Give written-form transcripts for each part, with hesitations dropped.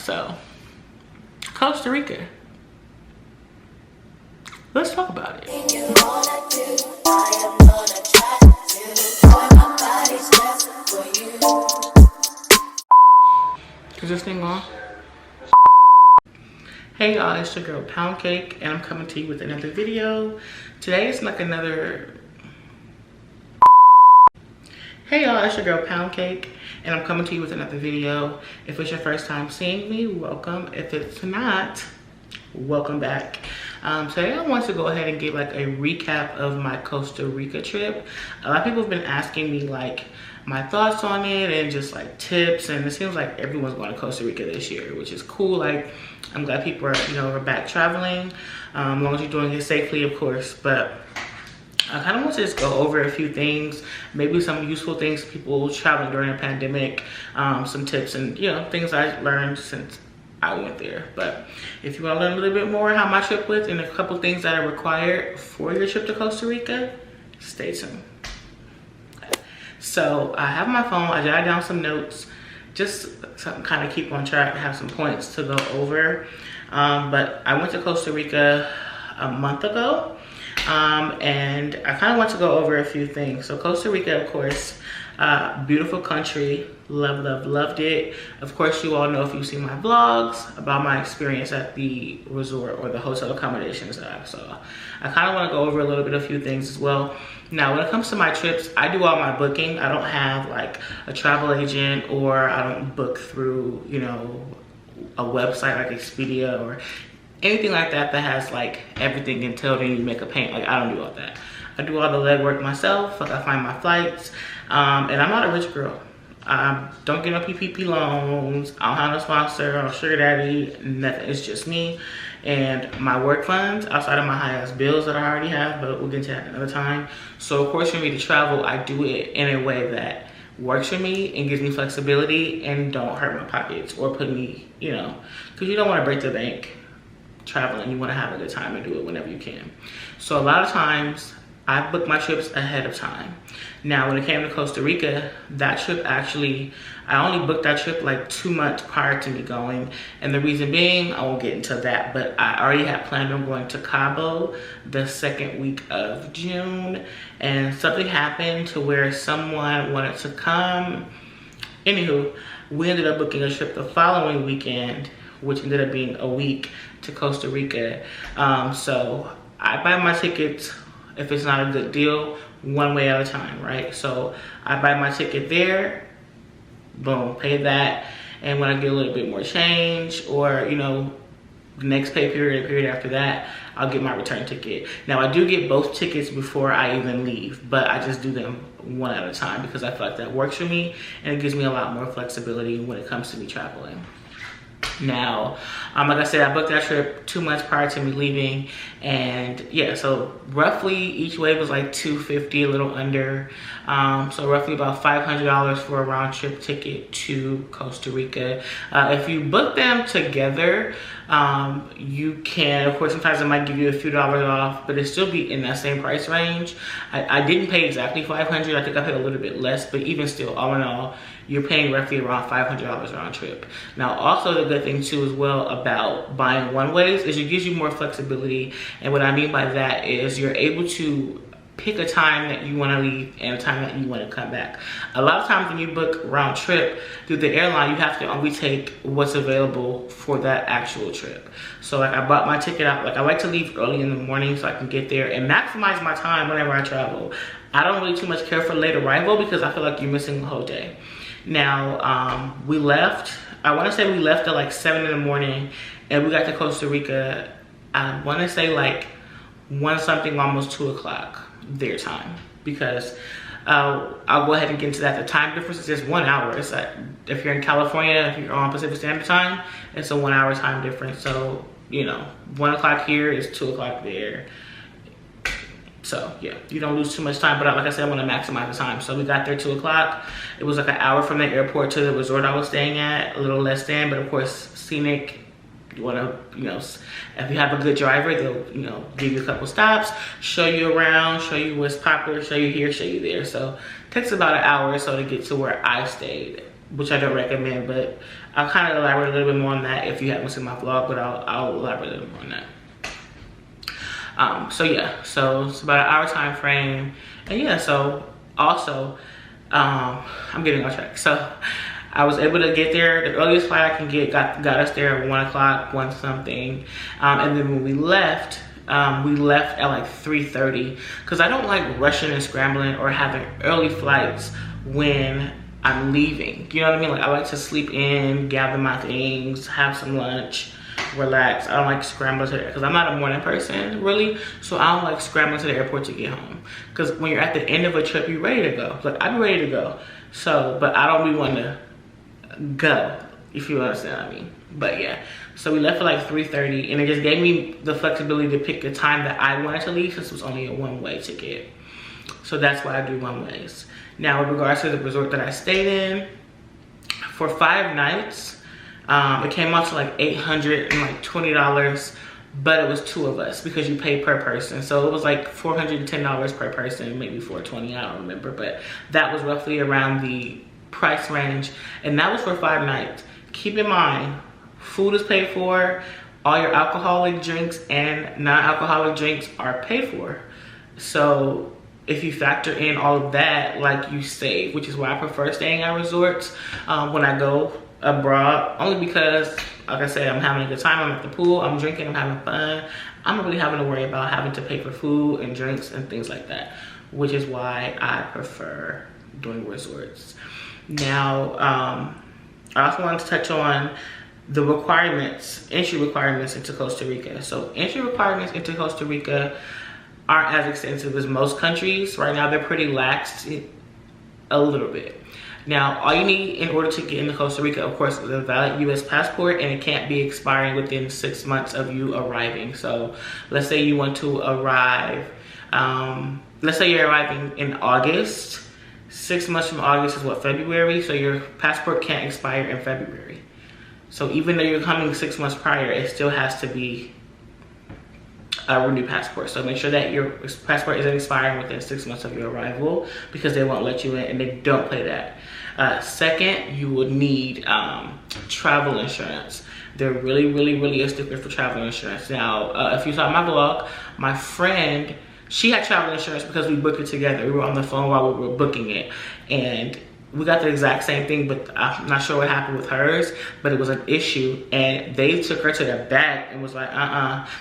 So Costa Rica, let's talk about it. Is this thing on? Hey y'all, it's your girl Pound Cake, and I'm coming to you with another video. Today is like another... Hey y'all, it's your girl Pound Cake, and I'm coming to you with another video. If it's your first time seeing me, welcome. If it's not, welcome back. Today I want to go ahead and give like a recap of my Costa Rica trip. A lot of people have been asking me like my thoughts on it and just like tips, and it seems like everyone's going to Costa Rica this year, which is cool. Like, I'm glad people are, are back traveling, as long as you're doing it safely, of course. But I kind of want to just go over a few things, maybe some useful things for people traveling during the pandemic, some tips and things I learned since I went there. But if you want to learn a little bit more how my trip went and a couple things that are required for your trip to Costa Rica, stay tuned. So I have my phone, I jotted down some notes, just something kind of keep on track, have some points to go over. But I went to Costa Rica a month ago, and I kind of want to go over a few things. So Costa Rica, of course, beautiful country, loved it. Of course, you all know, if you've seen my vlogs, about my experience at the resort or the hotel accommodations that I saw. I kind of want to go over a few things as well. Now, when it comes to my trips, I do all my booking. I don't have like a travel agent, or I don't book through, a website like Expedia or anything like that that has like everything until then you make a payment. Like, I don't do all that. I do all the legwork myself. Like, I find my flights, and I'm not a rich girl. I don't get no PPP loans. I don't have no sponsor or sugar daddy, nothing. It's just me and my work funds outside of my high ass bills that I already have, but we'll get to that another time. So of course, for me to travel, I do it in a way that works for me and gives me flexibility and don't hurt my pockets or put me, because you don't want to break the bank traveling. You want to have a good time and do it whenever you can. So a lot of times I book my trips ahead of time. Now, when it came to Costa Rica, that trip actually, I only booked that trip like 2 months prior to me going. And the reason being, I won't get into that, but I already had planned on going to Cabo the second week of June. And something happened to where someone wanted to come. Anywho, we ended up booking a trip the following weekend, which ended up being a week, to Costa Rica. So I buy my tickets, if it's not a good deal, one way at a time, right? So I buy my ticket there, boom, pay that, and when I get a little bit more change, or the next pay period, a period after that, I'll get my return ticket. Now, I do get both tickets before I even leave, but I just do them one at a time because I feel like that works for me, and it gives me a lot more flexibility when it comes to me traveling. Now, like I said, I booked that trip 2 months prior to me leaving, and yeah, so roughly each way was like $250, a little under, so roughly about $500 for a round trip ticket to Costa Rica. If you book them together, you can, of course, sometimes it might give you a few dollars off, but it still be in that same price range. I didn't pay exactly $500. I think I paid a little bit less, but even still, all in all, you're paying roughly around $500 round trip. Now, also the good thing too as well about buying one ways is it gives you more flexibility. And what I mean by that is you're able to pick a time that you want to leave and a time that you want to come back. A lot of times when you book round trip through the airline, you have to only take what's available for that actual trip. So like, I bought my ticket out, like I like to leave early in the morning so I can get there and maximize my time whenever I travel. I don't really too much care for late arrival because I feel like you're missing the whole day. Now, we left, I want to say we left at like 7 in the morning, and we got to Costa Rica, I want to say like 1 something, almost 2 o'clock their time, because I'll go ahead and get into that. The time difference is just 1 hour. It's like, if you're in California, if you're on Pacific Standard Time, it's a 1 hour time difference. So, 1 o'clock here is 2 o'clock there. So yeah, you don't lose too much time, but like I said, I want to maximize the time. So we got there 2 o'clock. It was like an hour from the airport to the resort I was staying at, a little less than, but of course, scenic. You want to, if you have a good driver, they'll, give you a couple stops, show you around, show you what's popular, show you here, show you there. So it takes about an hour or so to get to where I stayed. which I don't recommend, but I'll kind of elaborate a little bit more on that if you haven't seen my vlog, but I'll elaborate a little more on that. So yeah, so it's about an hour time frame. And yeah, so also, I'm getting off track. So I was able to get there. The earliest flight I can get got us there at 1 o'clock, 1 something. And then when we left at like 3:30, because I don't like rushing and scrambling or having early flights when I'm leaving. You know what I mean? Like, I like to sleep in, gather my things, have some lunch, relax. I don't like scrambling to the, because I'm not a morning person really, so I don't like scrambling to the airport to get home. Because when you're at the end of a trip, you're ready to go. Like, I'm ready to go. So, but I don't be wanting to go, if you understand what I mean. But yeah, so we left at like 3:30, and it just gave me the flexibility to pick the time that I wanted to leave, since it was only a one-way ticket. So that's why I do one-ways. Now, with regards to the resort that I stayed in, for 5 nights, it came out to like $820, but it was 2 of us because you pay per person. So it was like $410 per person, maybe $420, I don't remember, but that was roughly around the price range, and that was for 5 nights. Keep in mind, food is paid for, all your alcoholic drinks and non-alcoholic drinks are paid for. So if you factor in all of that, like, you save, which is why I prefer staying at resorts when I go abroad, only because, like I said, I'm having a good time, I'm at the pool, I'm drinking, I'm having fun. I'm not really having to worry about having to pay for food and drinks and things like that, which is why I prefer doing resorts. Now, I also wanted to touch on the requirements, entry requirements into Costa Rica. So entry requirements into Costa Rica aren't as extensive as most countries. Right now, they're pretty lax a little bit. Now, all you need in order to get into Costa Rica, of course, is a valid US passport, and it can't be expiring within 6 months of you arriving. So let's say you want to arrive, let's say you're arriving in August. 6 months from August is what, February? So your passport can't expire in February. So even though you're coming 6 months prior, it still has to be a renewed passport. So make sure that your passport isn't expiring within 6 months of your arrival, because they won't let you in, and they don't play that. Second, you would need travel insurance. They're really a stickler for travel insurance. Now, if you saw my vlog, my friend, she had travel insurance because we booked it together. We were on the phone while we were booking it, and we got the exact same thing, but I'm not sure what happened with hers, but it was an issue, and they took her to the back and was like,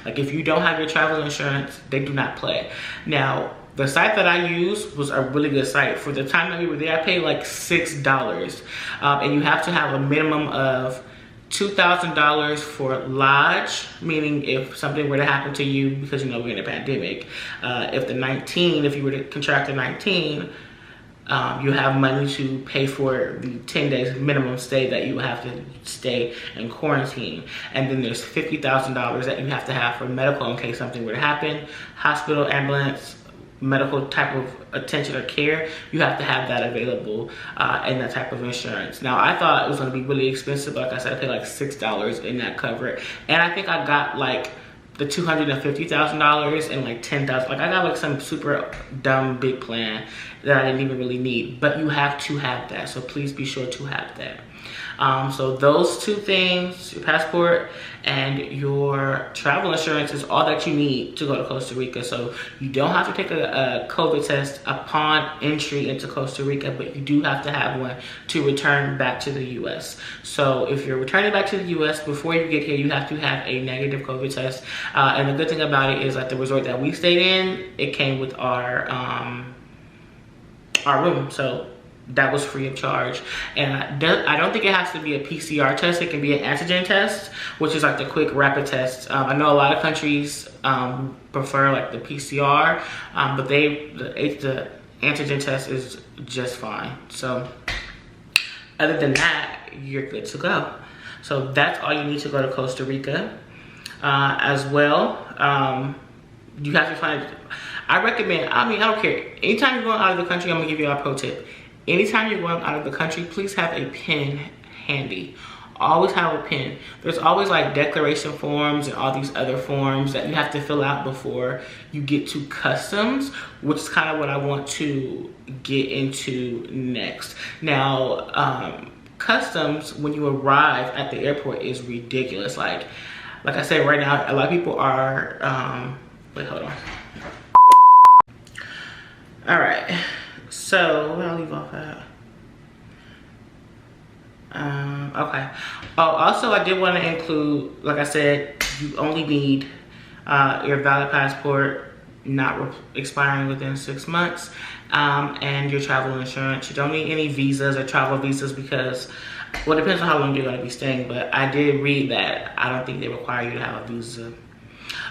like, if you don't have your travel insurance, they do not play. Now, the site that I used was a really good site. For the time that we were there, I paid like $6, and you have to have a minimum of $2,000 for lodge, meaning if something were to happen to you, because, you know, we're in a pandemic, if you were to contract the 19, you have money to pay for the 10 days minimum stay that you have to stay in quarantine. And then there's $50,000 that you have to have for medical in case something were to happen, hospital, ambulance, medical type of attention or care. You have to have that available and that type of insurance. Now, I thought it was going to be really expensive. Like I said, I paid like $6 in that cover, and I think I got like the $250,000 and like $10,000. Like, I got like some super dumb big plan that I didn't even really need, but you have to have that. So please be sure to have that. So those 2 things, your passport and your travel insurance, is all that you need to go to Costa Rica. So you don't have to take a COVID test upon entry into Costa Rica, but you do have to have one to return back to the US. So if you're returning back to the US, before you get here, you have to have a negative COVID test. And the good thing about it is, at the resort that we stayed in, it came with our room. So that was free of charge. And I don't think it has to be a PCR test. It can be an antigen test, which is like the quick rapid test. I know a lot of countries prefer like the PCR, but the antigen test is just fine. So other than that, you're good to go. So that's all you need to go to Costa Rica. As well, you have to find, I recommend, I don't care. Anytime you're going out of the country, I'm gonna give you a pro tip. Anytime you're going out of the country, please have a pen handy. Always have a pen. There's always like declaration forms and all these other forms that you have to fill out before you get to customs, which is kind of what I want to get into next. Now, customs when you arrive at the airport is ridiculous. Like I said, right now, a lot of people are, wait, hold on. All right, so where I'll leave off at? Okay. Oh, also I did want to include, like I said, you only need your valid passport not expiring within 6 months, and your travel insurance. You don't need any visas or travel visas because, well, it depends on how long you're going to be staying, but I did read that I don't think they require you to have a visa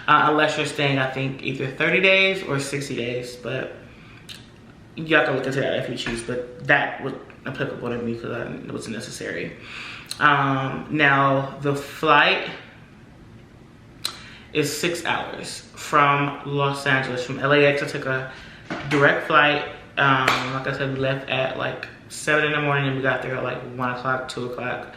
unless you're staying, I think, either 30 days or 60 days, but you have to look into that if you choose, but that was applicable to me because it was necessary. Now, the flight is 6 hours from Los Angeles. From LAX, I took a direct flight. Like I said, we left at like 7 in the morning and we got there at like 1 o'clock, 2 o'clock.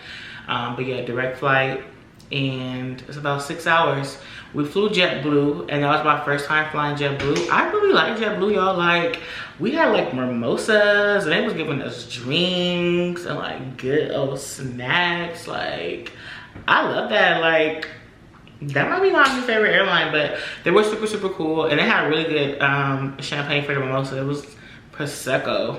But yeah, direct flight, and it's about 6 hours. We flew JetBlue, and that was my first time flying JetBlue. I really like JetBlue, y'all. Like, we had like mimosas, and they was giving us drinks and like good old snacks. Like, I love that. Like, that might be not my favorite airline, but they were super, super cool, and they had really good champagne for the mimosa. It was Prosecco.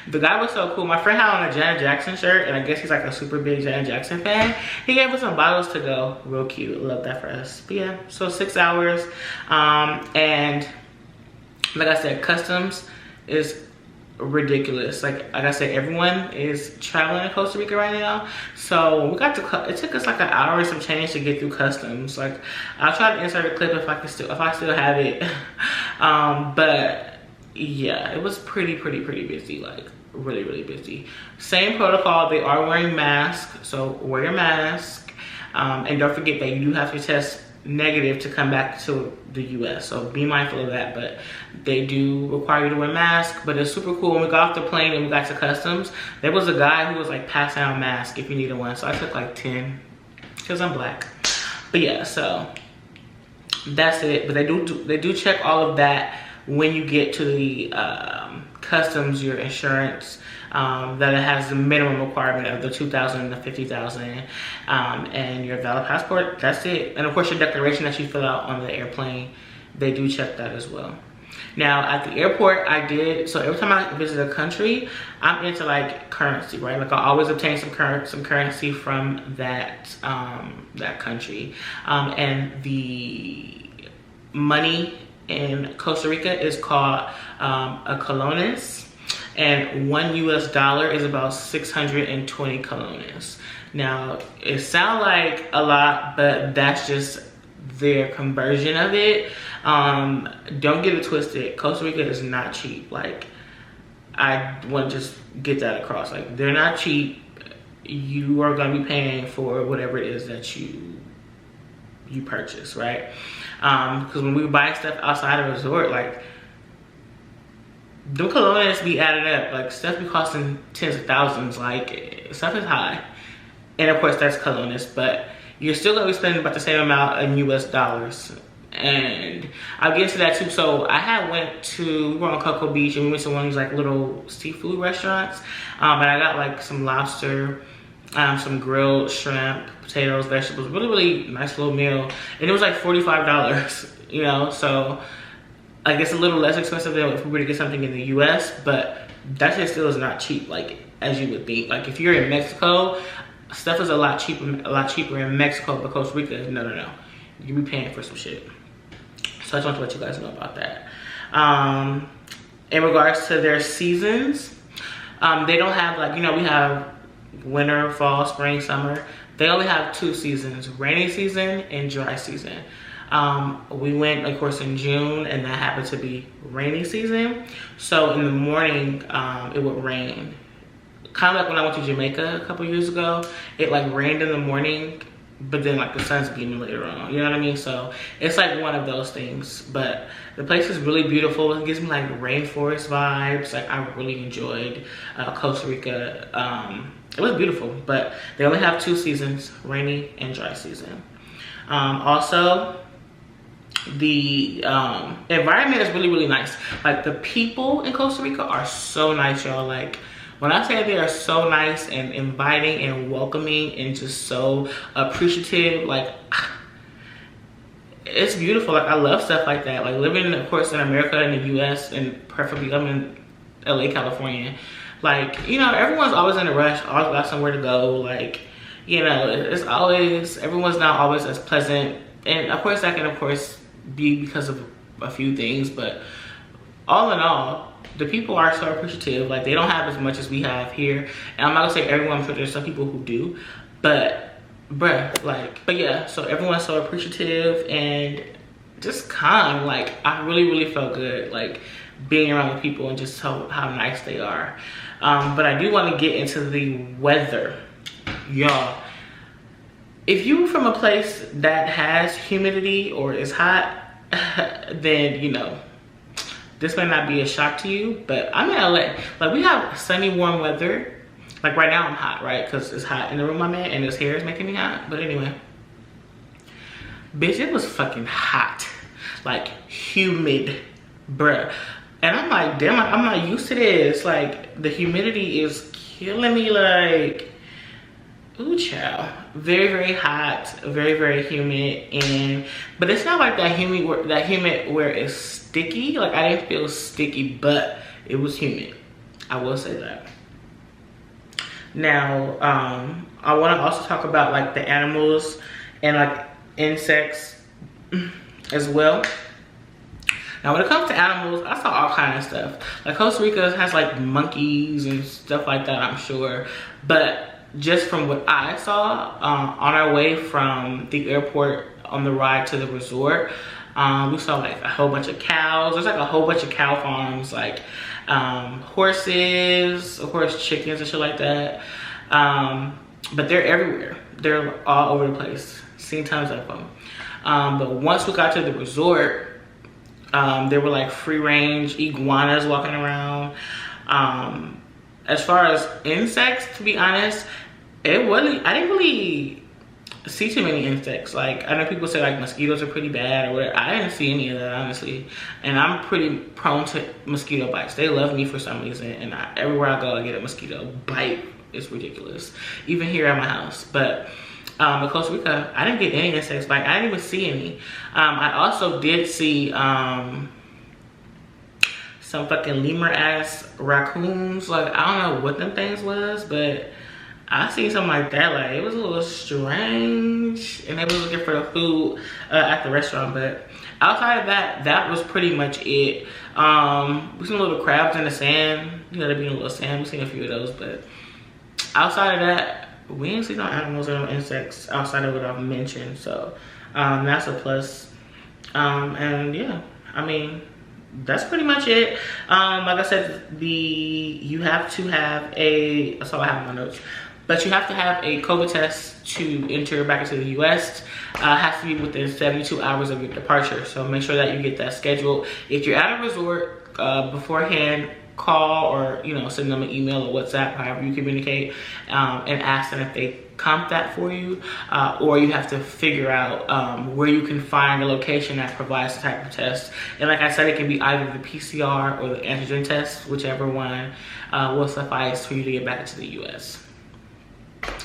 The guy was so cool. My friend had on a Janet Jackson shirt, and I guess he's like a super big Janet Jackson fan. He gave us some bottles to go. Real cute. Love that for us. But yeah, so 6 hours. And like I said, customs is ridiculous. Like I said, everyone is traveling to Costa Rica right now. So we got to, it took us like an hour and some change to get through customs. Like, I'll try to insert a clip if I still have it. But yeah, it was pretty busy, like really, really busy. Same protocol, they are wearing masks, so wear your mask. And don't forget that you do have to test negative to come back to the US, so be mindful of that. But they do require you to wear a mask. But it's super cool. When we got off the plane and we got to customs, there was a guy who was like passing out masks if you needed one, so I took like 10 because I'm black. But yeah, so that's it. But they do check all of that when you get to the customs, your insurance, that it has the minimum requirement of the $2,000 and the $50,000, and your valid passport. That's it. And of course, your declaration that you fill out on the airplane, they do check that as well. Now at the airport, so every time I visit a country, I'm into like currency, right? Like, I always obtain some currency from that that country, and the money in Costa Rica is called a colones, and $1 US is about 620 colones. Now, it sounds like a lot, but that's just their conversion of it. Don't get it twisted. Costa Rica is not cheap. Like, I want to just get that across. Like, they're not cheap. You are going to be paying for whatever it is that you purchase, right? Because when we buy stuff outside of a resort, like, the colones be added up. Like, stuff be costing tens of thousands. Like, stuff is high. And of course, that's colones, but you're still gonna be spending about the same amount in US dollars. And I'll get into that too. So we were on Cocoa Beach, and we went to one of these like little seafood restaurants. And I got like some lobster, some grilled shrimp, potatoes, vegetables, really, really nice little meal. And it was like $45, you know? So I guess a little less expensive than if we were to get something in the US, but that shit still is not cheap, like, as you would think. Like, if you're in Mexico, stuff is a lot cheaper in Mexico, but Costa Rica, no. You be paying for some shit. So I just want to let you guys know about that. In regards to their seasons, they don't have, like, you know, we have winter, fall, spring, summer. They only have 2 seasons, rainy season and dry season. We went, of course, in June, and that happened to be rainy season. So in the morning, it would rain. Kind of like when I went to Jamaica a couple years ago. It like rained in the morning, but then like the sun's beaming later on. You know what I mean? So it's like one of those things. But the place is really beautiful. It gives me like rainforest vibes. Like, I really enjoyed Costa Rica. It was beautiful, but they only have 2 seasons, rainy and dry season. Also, the environment is really, really nice. Like, the people in Costa Rica are so nice, y'all. Like, When I say they are so nice and inviting and welcoming and just so appreciative, like, it's beautiful. Like, I love stuff like that. Like, living, of course, in America, in the US, and preferably I'm in LA, California. Like, you know, everyone's always in a rush, always got somewhere to go. Like, you know, it's always, everyone's not always as pleasant. And of course that can, of course, be because of a few things, but all in all, the people are so appreciative. Like, they don't have as much as we have here. And I'm not gonna say everyone, I'm sure there's some people who do, but bruh, like, but yeah, so everyone's so appreciative and just calm. Like, I really felt good, like, being around the people and just how nice they are. But I do want to get into the weather, y'all. If you're from a place that has humidity or is hot, then, you know, this may not be a shock to you, but I'm in LA. Like, we have sunny, warm weather. Like, right now I'm hot, right? Because it's hot in the room I'm in and his hair is making me hot. But anyway, bitch, it was fucking hot. Like, humid, bruh. And I'm like, damn, I'm not used to this. Like, the humidity is killing me. Like, ooh, child. Very hot, very humid. But it's not like that humid where it's sticky. Like, I didn't feel sticky, but it was humid. I will say that. Now, I want to also talk about, like, the animals and, like, insects as well. Now, when it comes to animals, I saw all kinds of stuff. Like, Costa Rica has, like, monkeys and stuff like that, I'm sure. But just from what I saw, on our way from the airport on the ride to the resort, we saw, like, a whole bunch of cows. There's, like, a whole bunch of cow farms, like, horses, of course, chickens and shit like that. But they're everywhere. They're all over the place. Seen tons of them. But once we got to the resort, there were, like, free range iguanas walking around. As far as insects, to be honest, I didn't really see too many insects. Like, I know people say, like, mosquitoes are pretty bad or whatever. I didn't see any of that, honestly. And I'm pretty prone to mosquito bites. They love me for some reason, and everywhere I go, I get a mosquito bite. It's ridiculous. Even here at my house. But in Costa Rica, I didn't get any insects. Like, I didn't even see any. I also did see some fucking lemur-ass raccoons. Like, I don't know what them things was, but I seen something like that. Like, it was a little strange, and they were looking for the food at the restaurant. But outside of that, that was pretty much it. We seen little crabs in the sand. You know, they be in a little sand. We seen a few of those, but outside of that, we didn't see no animals or no insects outside of what I've mentioned. So that's a plus. And yeah, I mean, that's pretty much it. Like I said, you have to have that's all I have in my notes. But you have to have a COVID test to enter back into the US. It has to be within 72 hours of your departure. So make sure that you get that scheduled. If you're at a resort beforehand, call or, you know, send them an email or WhatsApp, however you communicate, and ask them if they comp that for you, or you have to figure out where you can find a location that provides the type of test. And like I said, it can be either the PCR or the antigen test, whichever one will suffice for you to get back into the US.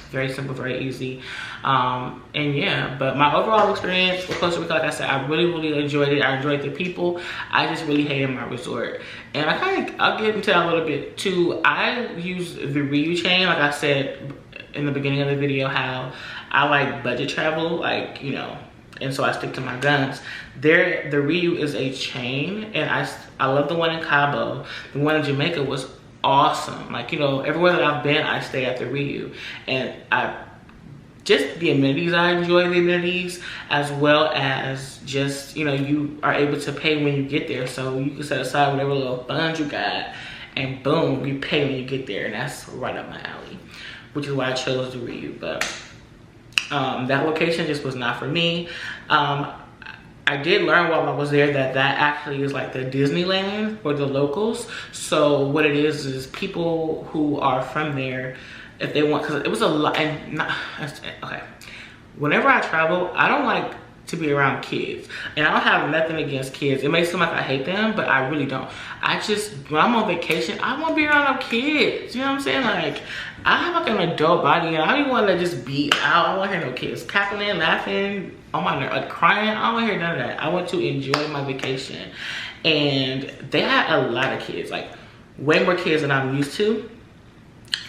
Very simple, very easy. And yeah, but my overall experience with Costa Rica, like I said, I really enjoyed it. I enjoyed the people. I just really hated my resort. And I'll get into that a little bit too. I use the Riu chain, like I said in the beginning of the video, how I like budget travel, like, you know, and so I stick to my guns. The Riu is a chain, and I love the one in Cabo. The one in Jamaica was awesome. Like, you know, everywhere that I've been, I stay at the Riu, and just the amenities, I enjoy the amenities, as well as just, you know, you are able to pay when you get there. So you can set aside whatever little funds you got, and boom, you pay when you get there, and that's right up my alley, which is why I chose the Riu. But that location just was not for me. I did learn while I was there that actually is like the Disneyland for the locals. So what it is people who are from there, if they want, because it was a lot, and okay. Whenever I travel, I don't like to be around kids. And I don't have nothing against kids. It may seem like I hate them, but I really don't. I just, when I'm on vacation, I want to be around kids. You know what I'm saying? Like, I have like an adult body and I don't want to just be out. I don't want to hear no kids cackling, laughing, on my nerve, like crying. I don't want to hear none of that. I want to enjoy my vacation. And they had a lot of kids, like way more kids than I'm used to.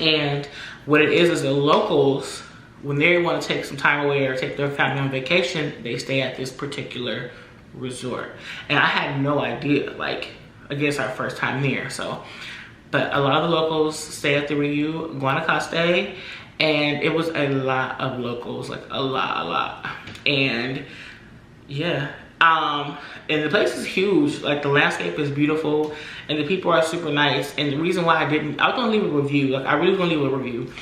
And what it is the locals, when they want to take some time away or take their family on vacation, they stay at this particular resort. And I had no idea, like, I guess our first time there. So, but a lot of the locals stay at the Riu Guanacaste, and it was a lot of locals, like a lot. And yeah, and the place is huge. Like, the landscape is beautiful and the people are super nice. And the reason why I was gonna leave a review, like I really was gonna leave a review,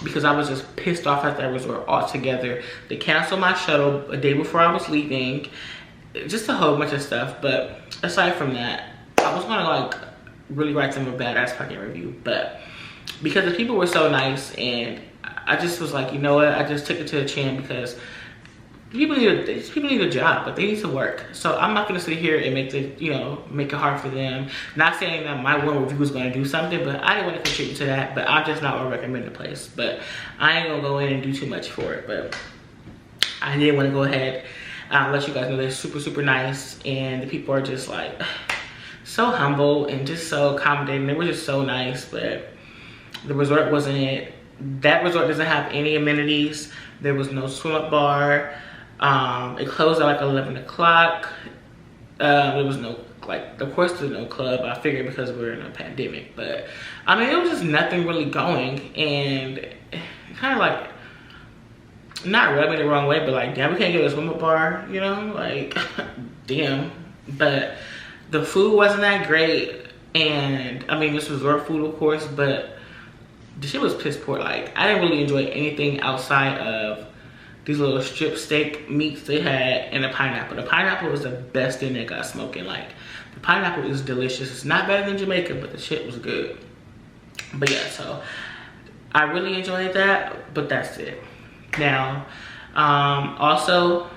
because I was just pissed off at that resort altogether. They canceled my shuttle a day before I was leaving, just a whole bunch of stuff. But aside from that, I was gonna like really write them a badass fucking review, but because the people were so nice, and I just was like, you know what, I just took it to the chin, because people need a job, but they need to work. So I'm not gonna sit here and make it hard for them. Not saying that my one review is gonna do something, but I didn't want to contribute to that. But I'm just not gonna recommend the place. But I ain't gonna go in and do too much for it. But I did want to go ahead let you guys know they're super nice, and the people are just like so humble and just so accommodating. They were just so nice. But the resort wasn't it. That resort doesn't have any amenities. There was no swim up bar. It closed at like 11 o'clock. There was no, like, of course there's no club. I figured because we're in a pandemic, but I mean, it was just nothing really going, and kind of like, not rubbing the wrong way, but like, damn, we can't get a swim up bar, you know, like, damn. But the food wasn't that great, and I mean, this resort food, of course, but the shit was piss poor. Like, I didn't really enjoy anything outside of these little strip steak meats they had, and the pineapple. The pineapple was the best thing that got smoking. Like, the pineapple is delicious. It's not better than Jamaica, but the shit was good. But yeah, so I really enjoyed that, but that's it. Now, also,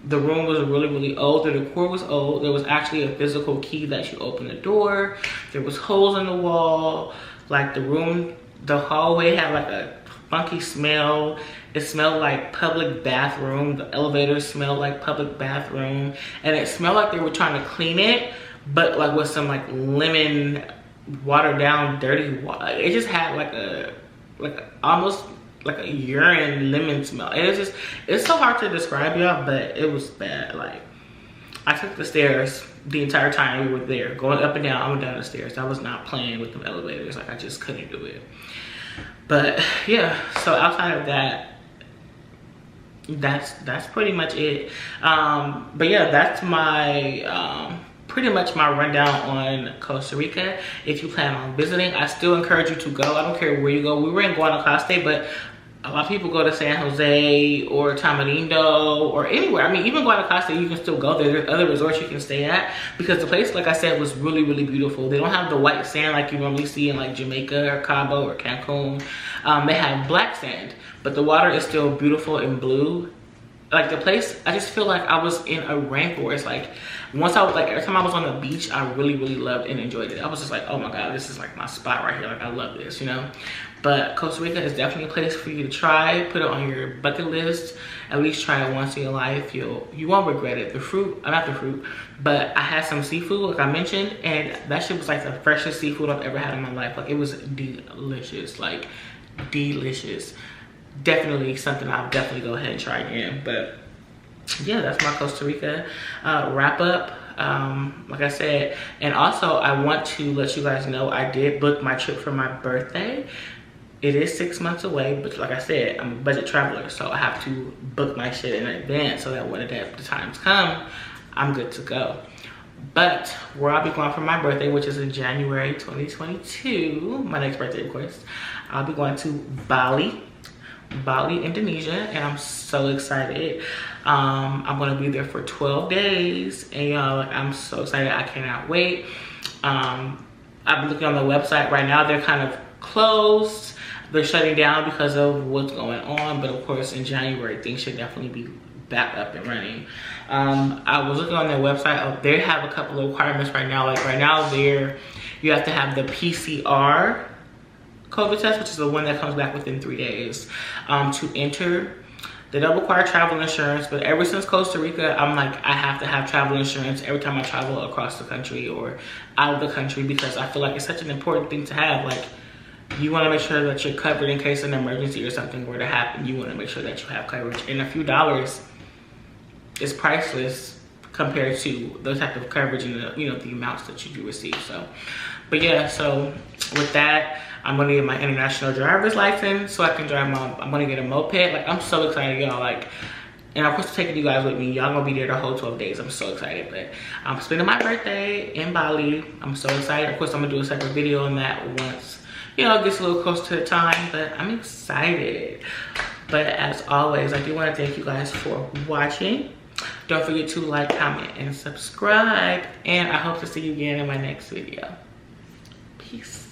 the room was really old. The decor was old. There was actually a physical key that you open the door. There was holes in the wall. Like, the room, the hallway had like a funky smell. It smelled like public bathroom. The elevator smelled like public bathroom, and it smelled like they were trying to clean it, but like with some like lemon watered down dirty water. It just had like almost like a urine lemon smell. It was just, it's so hard to describe, y'all, but it was bad. Like, I took the stairs the entire time we were there, going up and down the stairs. I was not playing with the elevators. Like, I just couldn't do it. But yeah, so outside of that, that's pretty much it. But yeah, that's my pretty much my rundown on Costa Rica. If you plan on visiting, I still encourage you to go. I don't care where you go. We were in Guanacaste, but a lot of people go to San Jose or Tamarindo or anywhere. I mean, even Guanacaste, you can still go there. There's other resorts you can stay at, because the place, like I said, was really beautiful. They don't have the white sand like you normally see in like Jamaica or Cabo or Cancun. They have black sand, but the water is still beautiful and blue. Like, the place, I just feel like I was in a rainforest. Like, once I was like, every time I was on the beach, I really loved and enjoyed it. I was just like, oh my God, this is like my spot right here. Like, I love this, you know? But Costa Rica is definitely a place for you to try. Put it on your bucket list. At least try it once in your life. You won't regret it. The fruit, not the fruit, but I had some seafood, like I mentioned, and that shit was like the freshest seafood I've ever had in my life. Like, it was delicious, like delicious. Definitely something I'll definitely go ahead and try again. But yeah, that's my Costa Rica wrap up. Like I said, and also I want to let you guys know I did book my trip for my birthday. It is 6 months away, but like I said, I'm a budget traveler, so I have to book my shit in advance so that when the times come, I'm good to go. But where I'll be going for my birthday, which is in January 2022, my next birthday, of course, I'll be going to Bali, Indonesia, and I'm so excited. I'm gonna be there for 12 days, and y'all, like, I'm so excited. I cannot wait. I've been looking on the website right now. They're kind of closed. They're shutting down because of what's going on, but of course in January things should definitely be back up and running. I was looking on their website. Oh, they have a couple of requirements right now. Like right now, you have to have the PCR COVID test, which is the one that comes back within 3 days, to enter. They don't require travel insurance, but ever since Costa Rica, I'm like, I have to have travel insurance every time I travel across the country or out of the country, because I feel like it's such an important thing to have. Like, you want to make sure that you're covered in case an emergency or something were to happen. You want to make sure that you have coverage, and a few dollars is priceless compared to the type of coverage and the, you know, the amounts that you do receive. So, but yeah, so with that, I'm gonna get my international driver's license so I can drive I'm gonna get a moped. Like, I'm so excited, y'all. Like, and I'm supposed to take you guys with me. Y'all gonna be there the whole 12 days. I'm so excited. But I'm spending my birthday in Bali. I'm so excited. Of course, I'm gonna do a separate video on that once, you know, it gets a little close to the time, but I'm excited. But as always, I do want to thank you guys for watching. Don't forget to like, comment, and subscribe. And I hope to see you again in my next video. Peace.